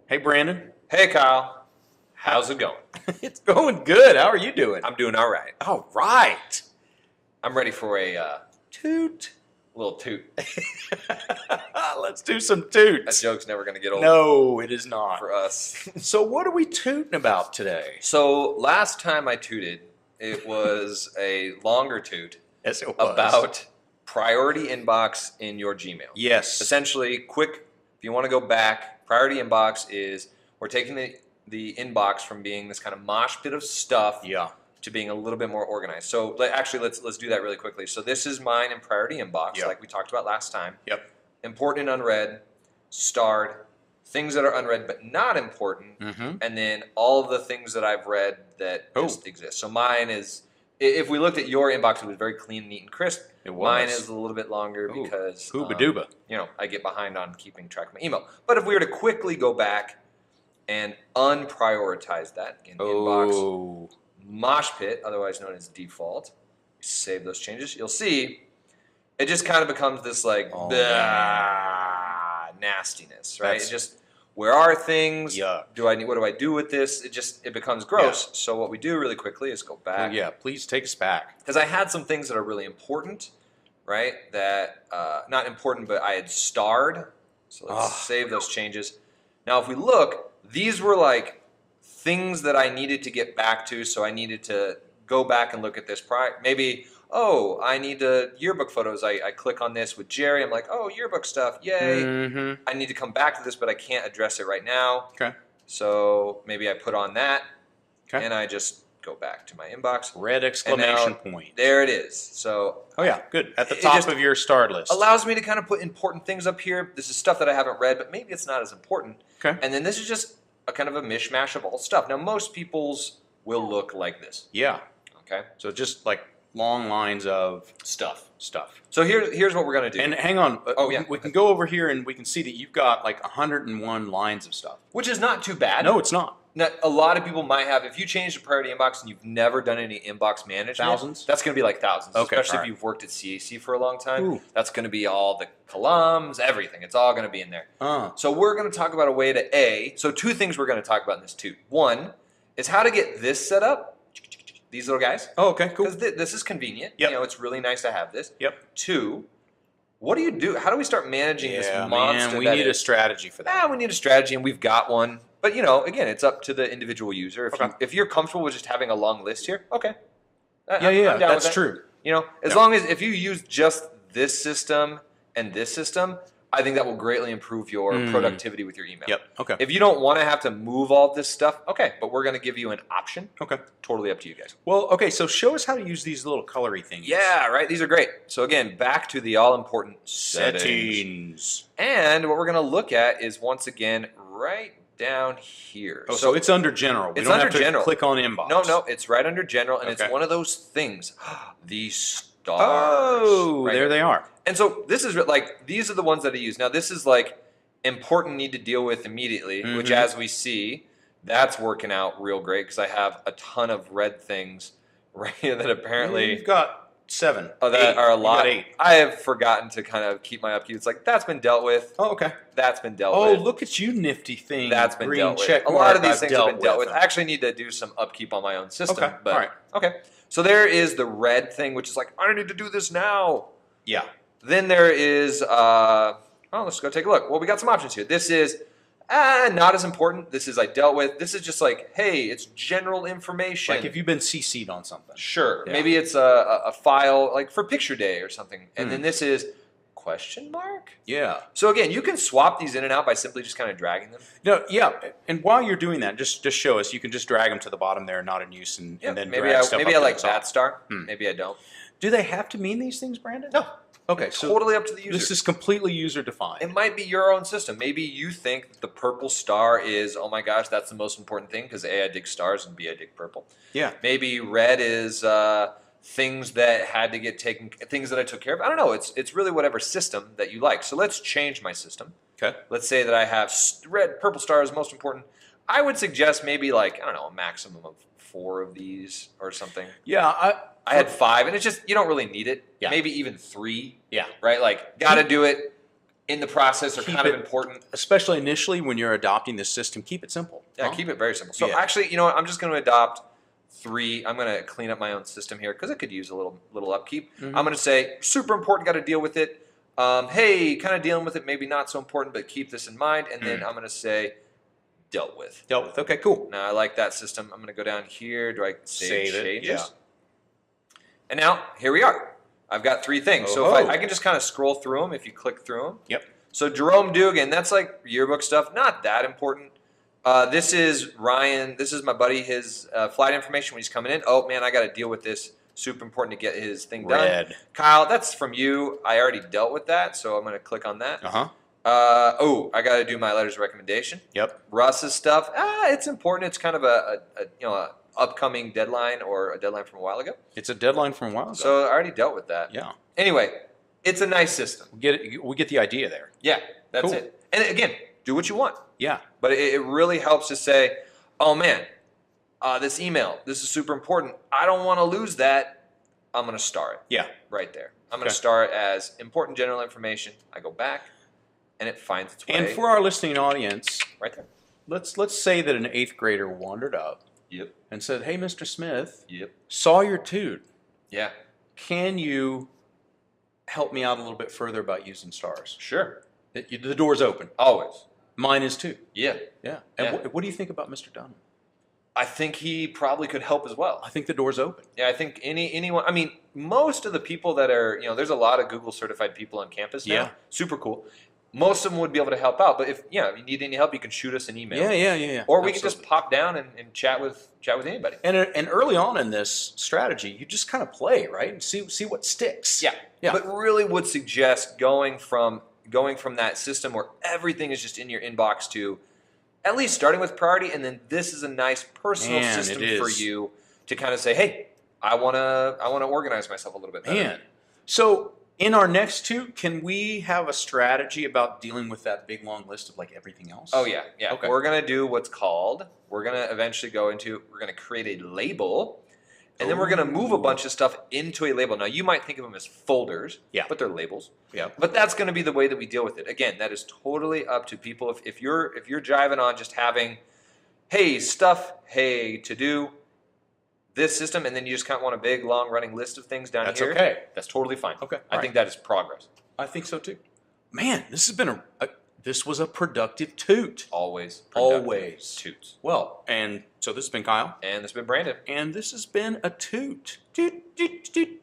Hey, Brandon. Hey, Kyle. How's it going? It's going good. How are you doing? I'm doing all right. All right. I'm ready for a Toot. little toot. Let's do some That toots. joke's never going to get old No, it is not. for us. So what are we tooting about today? So last time I tooted, it was a longer toot Yes, it was. about priority inbox in your Gmail. Yes. Essentially, quick, if you want to go back, priority inbox is we're taking the inbox from being this kind of mosh pit of stuff Yeah. to being a little bit more organized. So actually, let's do that really quickly. So this is mine in priority inbox, Yep. like we talked about last time. Yep. Important and unread, starred, things that are unread but not important, Mm-hmm. and then all of the things that I've read that Oh. just exist. So mine is, if we looked at your inbox, it was very clean, neat, and crisp. It was. Mine is a little bit longer Ooh. because Hooba-dooba. I get behind on keeping track of my email. But if we were to quickly go back and unprioritize that in the inbox, Oh. mosh pit, otherwise known as default, save those changes, you'll see it just kind of becomes this like Oh, nastiness, right? That's- It just, where are things? Yuck. What do I do with this? It becomes gross. So what we do really quickly is go back. Well, yeah, please take us back. Because I had some things that are really important, right? That, not important, but I had starred. So let's save those changes. Now, if we look, these were like things that I needed to get back to. So I needed to go back and look at this. Maybe, I need yearbook photos. I click on this with Jerry. I'm like, yearbook stuff. Yay. Mm-hmm. I need to come back to this, but I can't address it right now. Okay. So maybe I put on that. Okay. And I just go back to my inbox. Red exclamation point. There it is. So Oh, yeah, good. At the It top just of your starred list. allows me to kind of put important things up here. This is stuff that I haven't read, but maybe it's not as important. Okay. And then this is just a kind of a mishmash of all stuff. Now, most people's will look like this. Yeah. Okay. So just like long lines of Stuff. stuff. So here's what we're going to do. And hang on. Oh, yeah. We can go over here and we can see that you've got like 101 lines of stuff. Which is not too bad. No, it's not. Now, a lot of people might have, if you change the priority inbox and you've never done any inbox management, Thousands? that's going to be like thousands. Okay, Especially all if you've worked at CAC for a long time. Ooh. That's going to be all the columns, everything. It's all going to be in there. So we're going to talk about a way to so two things we're going to talk about in this too. One is how to get this set up. These little guys. Oh, okay, cool. Because this is convenient. Yep. It's really nice to have this. Yep. Two, what do you do? How do we start managing this monster? Man, we that need a is- strategy for that. we need a strategy, and we've got one. But again, it's up to the individual user. If you're comfortable with just having a long list here, okay. I'm down that's with that. true. As long as if you use just this system and this system, I think that will greatly improve your productivity with your email. Yep. Okay. If you don't want to have to move all this stuff, okay, but we're going to give you an option. Okay. Totally up to you guys. Well, okay. So show us how to use these little colory things. Yeah, right. These are great. So again, back to the all-important settings. Settings. And what we're going to look at is once again right down here. Oh, so it's under general. We It's don't under have to general. click on inbox. No, it's right under general, and Okay. it's one of those things. The stars. Oh, right there here. they are. And so this is like, these are the ones that I use. Now this is like important, need to deal with immediately, which as we see, that's working out real great because I have a ton of red things right here that apparently You've got 7. that 8. are a You've lot. got 8. I have forgotten to kind of keep my upkeep. It's like, that's been dealt with. Oh, okay. That's been dealt Oh, with. look at you, nifty thing. That's been Green dealt with. check A lot of mark, these I've things have been dealt with. them. I actually need to do some upkeep on my own system. Okay, But, all right. Okay. So there is the red thing, which is like, I need to do this now. Yeah. Then there is, let's go take a look. Well, we got some options here. This is not as important. This is I dealt with. This is just like, hey, it's general information. Like if you've been CC'd on something. Sure. Yeah. Maybe it's a file like for picture day or something. And then this is question mark. Yeah. So again, you can swap these in and out by simply just kind of dragging them. No, yeah. And while you're doing that, just show us. You can just drag them to the bottom there, not in use, and then maybe drag stuff maybe up I to like the top. that star. Maybe I don't. Do they have to mean these things, Brandon? No. Okay, so Totally up to the user. this is completely user defined. It might be your own system. Maybe you think that the purple star is, oh my gosh, that's the most important thing because A, I dig stars, and B, I dig purple. Yeah. Maybe red is things that had to get taken, things that I took care of. I don't know. It's really whatever system that you like. So let's change my system. Okay. Let's say that I have purple star is most important. I would suggest maybe like, I don't know, a maximum of 4 of these or something. Yeah, I had 5, and it's just, you don't really need it. Yeah. Maybe even 3. Yeah. Right? Like, got to do it. in the process are kind of important. Especially initially when you're adopting this system, keep it simple. Yeah, keep it very simple. So actually, you know what? I'm just going to adopt 3. I'm going to clean up my own system here because it could use a little upkeep. I'm going to say, super important, got to deal with it. Hey, kind of dealing with it, maybe not so important, but keep this in mind. And then I'm going to say, dealt with. Dealt with. Okay, cool. Now I like that system. I'm going to go down here. Do I save changes? Yeah. And now here we are. I've got 3 things. So if I can just kind of scroll through them if you click through them. Yep. So Jerome Dugan, that's like yearbook stuff. Not that important. This is Ryan. This is my buddy. His flight information when he's coming in. Oh, man, I got to deal with this. Super important to get his thing done. Kyle, that's from you. I already dealt with that, so I'm going to click on that. I got to do my letters of recommendation. Yep. Russ's stuff. It's important. It's kind of a upcoming deadline or a deadline from a while ago. It's a deadline from a while ago. So I already dealt with that. Yeah. Anyway, it's a nice system. We get the idea there. Yeah, that's it. And again, do what you want. Yeah. But it really helps to say, oh man, this email, this is super important. I don't want to lose that. I'm going to star it. Yeah. Right there. I'm going to star it as important general information. I go back, and it finds its way. And for our listening audience, right there. Let's say that an 8th grader wandered up. Yep. And said, "Hey, Mr. Smith. Yep. Saw your toot. Yeah. Can you help me out a little bit further about using stars?" Sure. The door's open. Always. Mine is too. Yeah. Yeah. And what do you think about Mr. Dunham? I think he probably could help as well. I think the door's open. Yeah, I think anyone. I mean, most of the people that are, there's a lot of Google certified people on campus now. Yeah. Super cool. Most of them would be able to help out. But if you need any help, you can shoot us an email. Yeah. Or we can just pop down and chat with anybody. And early on in this strategy, you just kind of play, right? And see what sticks. Yeah. But really would suggest going from that system where everything is just in your inbox to at least starting with priority, and then this is a nice personal system for you to kind of say, hey, I wanna organize myself a little bit better. Man. So in our next 2, can we have a strategy about dealing with that big long list of like everything else? Oh yeah. Okay. We're gonna do what's called. We're gonna eventually we're gonna create a label, and then we're gonna move a bunch of stuff into a label. Now you might think of them as folders, but they're labels. Yeah. But that's gonna be the way that we deal with it. Again, that is totally up to people. If you're jiving on just having, hey, stuff, hey, to do, this system, and then you just kind of want a big, long-running list of things down here. That's okay. That's totally fine. Okay. I think that is progress. I think so too. Man, this has been this was a productive toot. Always. Always. Toots. Well, and so this has been Kyle. And this has been Brandon. And this has been a toot. Toot, toot, toot.